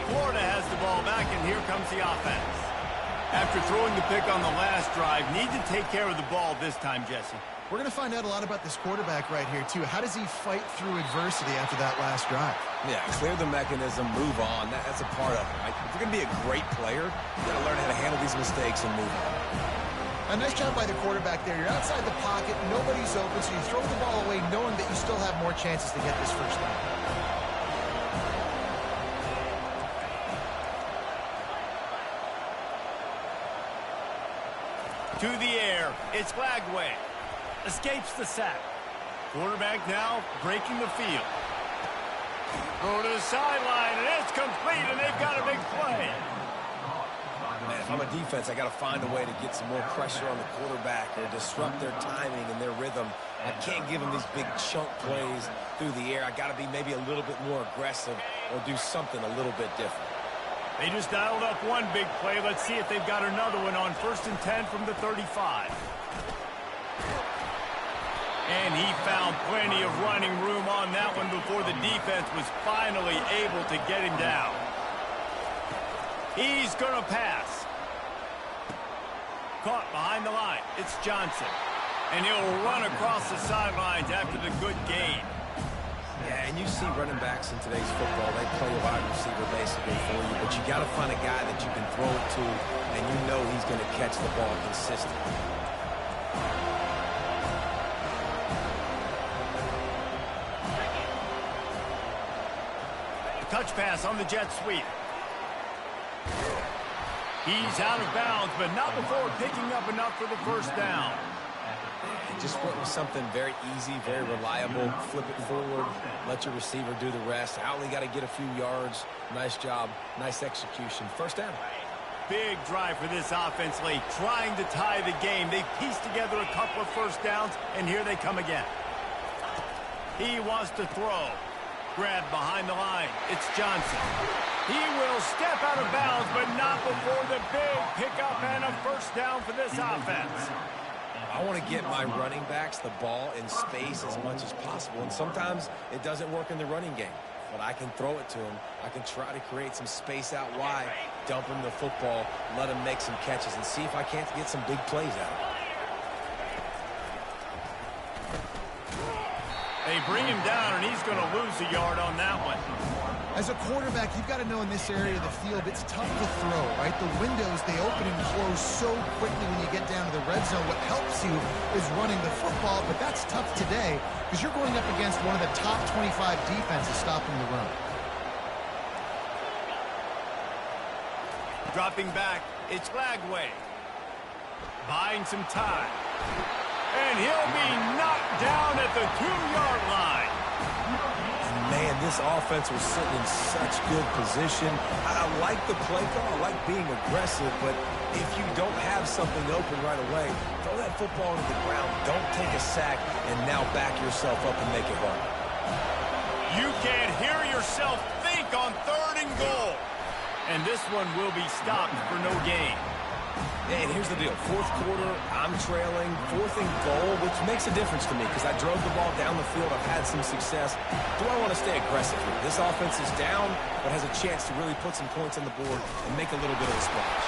Florida has the ball back, and here comes the offense. After throwing the pick on the last drive, need to take care of the ball this time, Jesse. We're going to find out a lot about this quarterback right here, too. How does he fight through adversity after that last drive? Yeah, clear the mechanism, move on. That's a part of it, right? If you're going to be a great player, you got to learn how to handle these mistakes and move on. A nice job by the quarterback there. You're outside the pocket, nobody's open, so you throw the ball away knowing that you still have more chances to get this first down. To the air, it's Lagway. Escapes the sack. Quarterback now breaking the field. Throw to the sideline, and it's complete, and they've got a big play. Man, if I'm a defense, I got to find a way to get some more pressure on the quarterback or disrupt their timing and their rhythm I can't give him these big chunk plays through the air. I got to be maybe a little bit more aggressive or do something a little bit different. They just dialed up one big play. Let's see if they've got another one on 1st and 10 from the 35. And he found plenty of running room on that one before the defense was finally able to get him down. He's going to pass. Caught behind the line. It's Johnson. And he'll run across the sidelines after the good gain. Yeah, and you see running backs in today's football, they play a wide receiver basically for you, but you got to find a guy that you can throw it to, and you know he's going to catch the ball consistently. A touch pass on the jet sweep. He's out of bounds, but not before picking up enough for the first down. Just went with something very easy, very reliable. Flip it forward, let your receiver do the rest. I only got to get a few yards. Nice job, nice execution. First down. Big drive for this offense late, trying to tie the game. They pieced together a couple of first downs, and here they come again. He wants to throw. Grab behind the line. It's Johnson. He will step out of bounds, but not before the big pickup and a first down for this offense. I want to get my running backs the ball in space as much as possible, and sometimes it doesn't work in the running game, but I can throw it to him. I can try to create some space out wide, dump him the football, let him make some catches, and see if I can't get some big plays out of him. They bring him down, and he's going to lose a yard on that one. As a quarterback, you've got to know in this area of the field, it's tough to throw, right? The windows, they open and close so quickly when you get down to the red zone. What helps you is running the football, but that's tough today because you're going up against one of the top 25 defenses stopping the run. Dropping back, it's Lagway. Buying some time. And he'll be knocked down at the 2-yard line. Man, this offense was sitting in such good position. I like the play call. I like being aggressive, but if you don't have something open right away, throw that football into the ground. Don't take a sack and now back yourself up and make it hard. You can't hear yourself think on 3rd and goal. And this one will be stopped for no gain. And here's the deal. 4th quarter, I'm trailing. 4th and goal, which makes a difference to me because I drove the ball down the field. I've had some success. Do I want to stay aggressive here? This offense is down, but has a chance to really put some points on the board and make a little bit of a splash.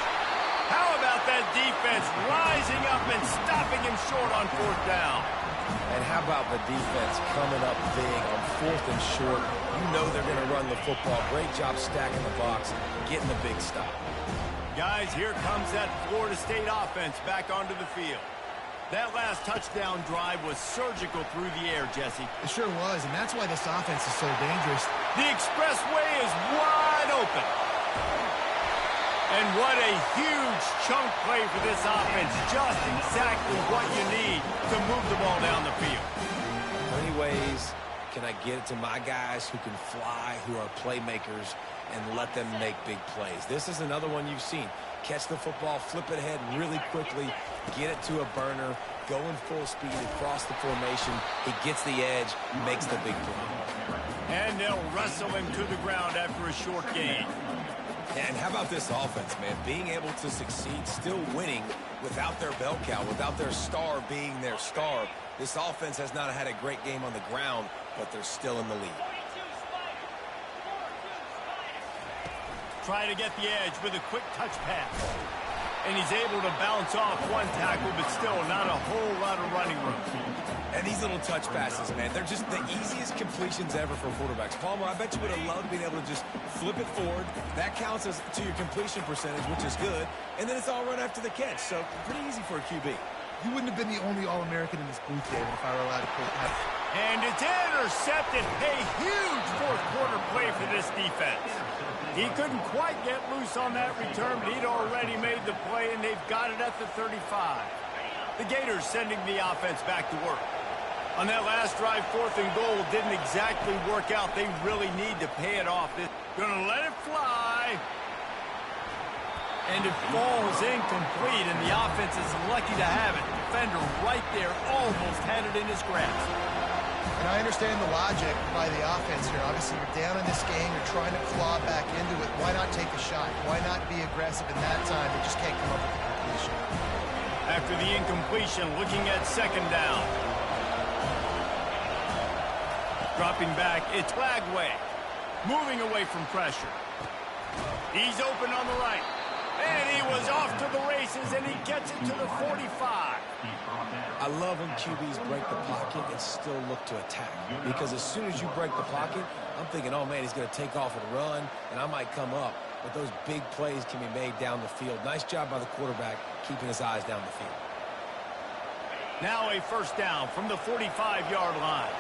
How about that defense rising up and stopping him short on 4th down? And how about the defense coming up big on 4th and short? You know they're going to run the football. Great job stacking the box, getting the big stop. Guys, here comes that Florida State offense back onto the field. That last touchdown drive was surgical through the air, Jesse. It sure was, and that's why this offense is so dangerous. The expressway is wide open. And what a huge chunk play for this offense. Just exactly what you need to move the ball down the field. How many ways can I get it to my guys who can fly, who are playmakers, and let them make big plays? This is another one you've seen. Catch the football, flip it ahead really quickly, get it to a burner, go in full speed across the formation. He gets the edge, makes the big play. And they'll wrestle him to the ground after a short gain. And how about this offense, man? Being able to succeed, still winning without their bell cow, without their star being their star. This offense has not had a great game on the ground, but they're still in the lead. Try to get the edge with a quick touch pass. And he's able to bounce off one tackle, but still not a whole lot of running room. And these little touch passes, man, they're just the easiest completions ever for quarterbacks. Palmer, I bet you would have loved being able to just flip it forward. That counts as to your completion percentage, which is good. And then it's all run after the catch. So pretty easy for a QB. You wouldn't have been the only All-American in this booth, David, if I were allowed to pull that. And it's intercepted. A huge 4th quarter play for this defense. He couldn't quite get loose on that return, but he'd already made the play, and they've got it at the 35. The Gators sending the offense back to work. On that last drive, 4th and goal didn't exactly work out. They really need to pay it off. They're going to let it fly. And it falls incomplete, and the offense is lucky to have it. Defender right there almost had it in his grasp. And I understand the logic by the offense here. Obviously, you're down in this game. You're trying to claw back into it. Why not take a shot? Why not be aggressive in that time? They just can't come up with the completion. After the incompletion, looking at second down. Dropping back, it's Lagway. Moving away from pressure. He's open on the right. And he was off to the races, and he gets it to the 45. I love when QBs break the pocket and still look to attack. Because as soon as you break the pocket, I'm thinking, oh, man, he's going to take off and run, and I might come up. But those big plays can be made down the field. Nice job by the quarterback keeping his eyes down the field. Now a first down from the 45-yard line.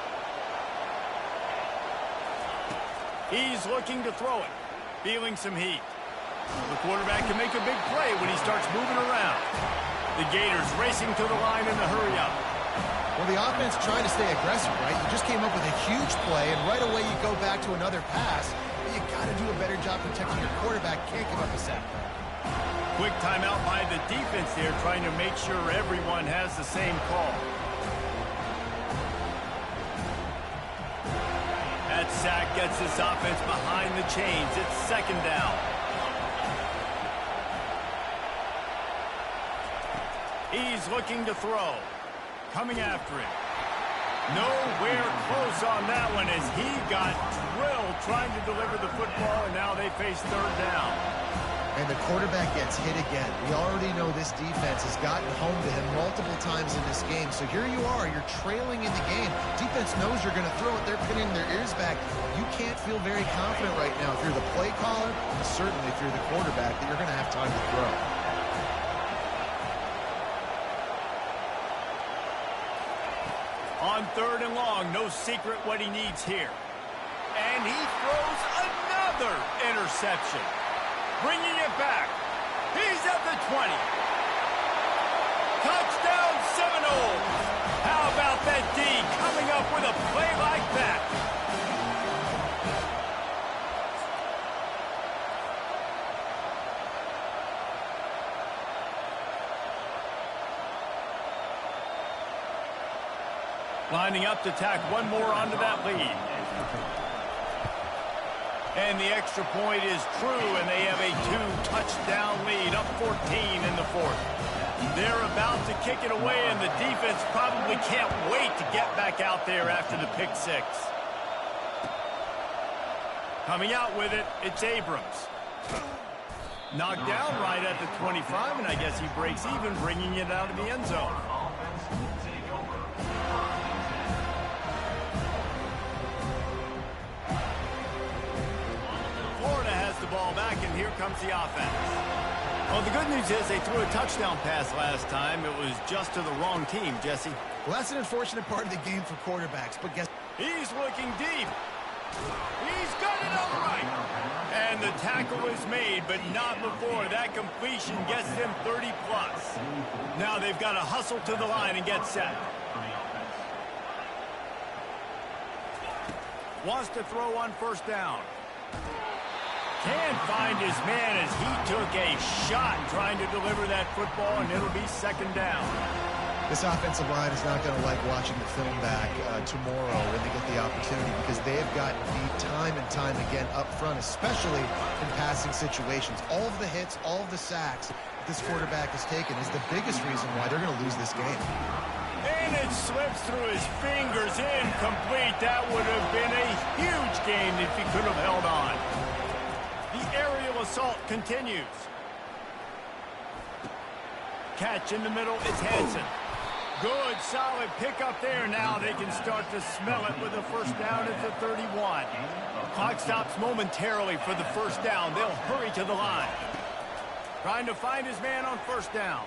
He's looking to throw it, feeling some heat. The quarterback can make a big play when he starts moving around. The Gators racing to the line in a hurry-up. Well, the offense trying to stay aggressive, right? You just came up with a huge play, and right away you go back to another pass. But you got to do a better job protecting your quarterback. Can't give up a sack. Quick timeout by the defense there, trying to make sure everyone has the same call. That sack gets this offense behind the chains. It's second down. He's looking to throw. Coming after him. Nowhere close on that one as he got drilled trying to deliver the football, and now they face third down. And the quarterback gets hit again. We already know this defense has gotten home to him multiple times in this game. So here you are. You're trailing in the game. Defense knows you're going to throw it. They're pinning their ears back. You can't feel very confident right now if you're the play caller, and certainly if you're the quarterback, that you're going to have time to throw. On third and long, no secret what he needs here. And he throws another interception. Bringing it back. He's at the 20. Touchdown Seminoles. How about that D coming up with a play like that? Lining up to tack one more onto that lead. And the extra point is true, and they have a 2-touchdown lead, up 14 in the fourth. They're about to kick it away, and the defense probably can't wait to get back out there after the pick six. Coming out with it, it's Abrams. Knocked down right at the 25, and I guess he breaks even, bringing it out of the end zone. Ball back, and here comes the offense. Well, the good news is they threw a touchdown pass last time. It was just to the wrong team, Jesse. Well, that's an unfortunate part of the game for quarterbacks, but guess... He's looking deep. He's got it on the right. And the tackle is made, but not before that completion gets them 30+. Now they've got to hustle to the line and get set. Wants to throw on first down. Can't find his man as he took a shot trying to deliver that football, and it'll be second down. This offensive line is not going to like watching the film back tomorrow when they get the opportunity, because they have gotten beat time and time again up front, especially in passing situations. All of the hits, all of the sacks that this quarterback has taken is the biggest reason why they're going to lose this game. And it slips through his fingers, incomplete. That would have been a huge gain if he could have held on. The aerial assault continues. Catch in the middle, it's Hansen. Good, solid pickup there. Now they can start to smell it with a first down at the 31. Clock stops momentarily for the first down. They'll hurry to the line. Trying to find his man on first down.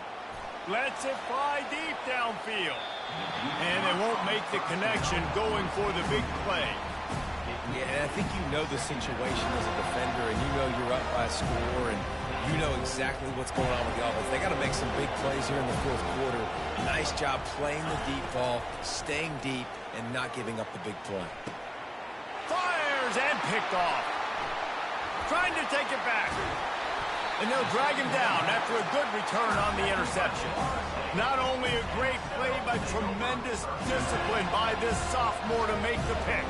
Lets it fly deep downfield. And they won't make the connection going for the big play. Yeah, and I think you know the situation as a defender, and you know you're up by a score, and you know exactly what's going on with the offense. They got to make some big plays here in the fourth quarter. Nice job playing the deep ball, staying deep, and not giving up the big play. Fires and picked off. Trying to take it back. And they'll drag him down after a good return on the interception. Not only a great play, but tremendous discipline by this sophomore to make the pick.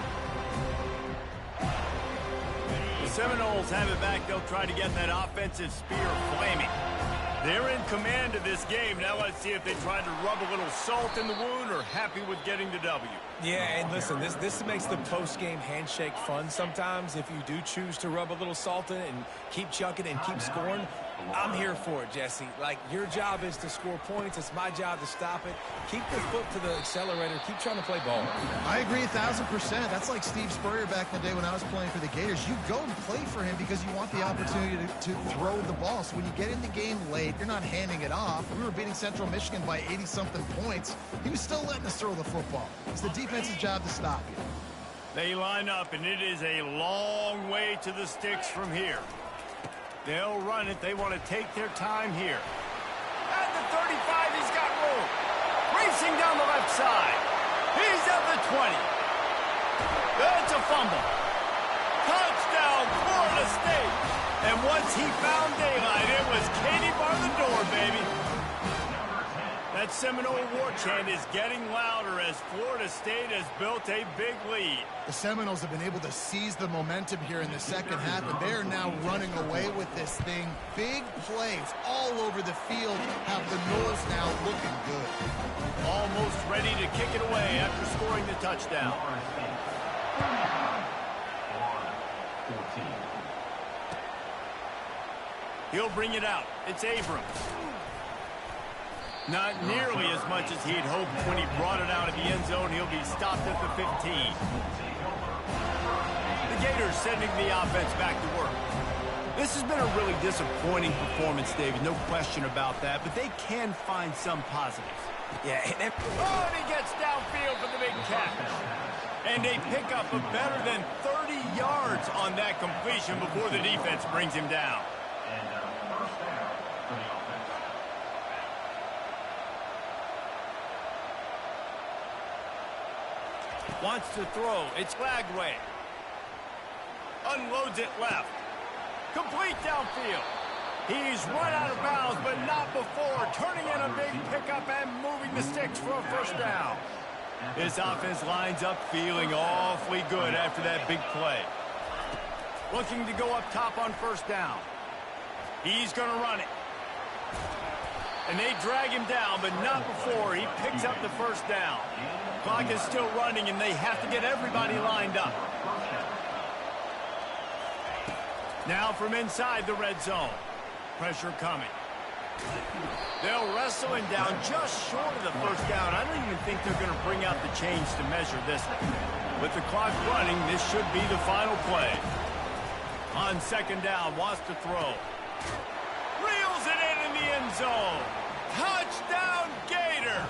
The Seminoles have it back. They'll try to get that offensive spear flaming. They're in command of this game. Now let's see if they try to rub a little salt in the wound or happy with getting the W. Yeah, and listen, this makes the post-game handshake fun sometimes if you do choose to rub a little salt in it and keep chucking and keep scoring. I'm here for it, Jesse. Like, your job is to score points. It's my job to stop it. Keep the foot to the accelerator. Keep trying to play ball. I agree 1,000%. That's like Steve Spurrier back in the day when I was playing for the Gators. You go and play for him because you want the opportunity to throw the ball. So when you get in the game late, you're not handing it off. We were beating Central Michigan by 80-something points. He was still letting us throw the football. It's the defense's job to stop you. They line up, and it is a long way to the sticks from here. They'll run it. They want to take their time here. At the 35, he's got room. Racing down the left side. He's at the 20. That's a fumble. Touchdown, Florida State. And once he found daylight, it was Katie bar the door, baby. That Seminole war chant is getting louder as Florida State has built a big lead. The Seminoles have been able to seize the momentum here in the second half, and they are now running away with this thing. Big plays all over the field have the Noles now looking good. Almost ready to kick it away after scoring the touchdown. He'll bring it out. It's Abrams. Not nearly as much as he had hoped when he brought it out of the end zone. He'll be stopped at the 15. The Gators sending the offense back to work. This has been a really disappointing performance, David. No question about that, but they can find some positives. Yeah. And he gets downfield for the big catch. And a pickup of better than 30 yards on that completion before the defense brings him down. Wants to throw. It's Flagway. Unloads it left. Complete downfield. He's run out of bounds, but not before. Turning in a big pickup and moving the sticks for a first down. This offense lines up feeling awfully good after that big play. Looking to go up top on first down. He's going to run it. And they drag him down, but not before he picks up the first down. Clock is still running, and they have to get everybody lined up. Now from inside the red zone. Pressure coming. They'll wrestle him down just short of the first down. I don't even think they're going to bring out the chains to measure this one. With the clock running, this should be the final play. On second down, wants to throw. Reels it in the end zone. Touchdown, Gator!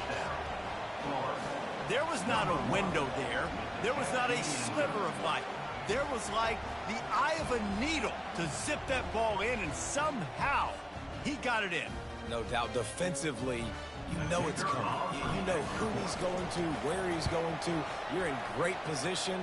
There was not a window there. There was not a sliver of light. There was like the eye of a needle to zip that ball in, and somehow he got it in. No doubt. Defensively, you know it's coming. You know who he's going to, where he's going to. You're in great position.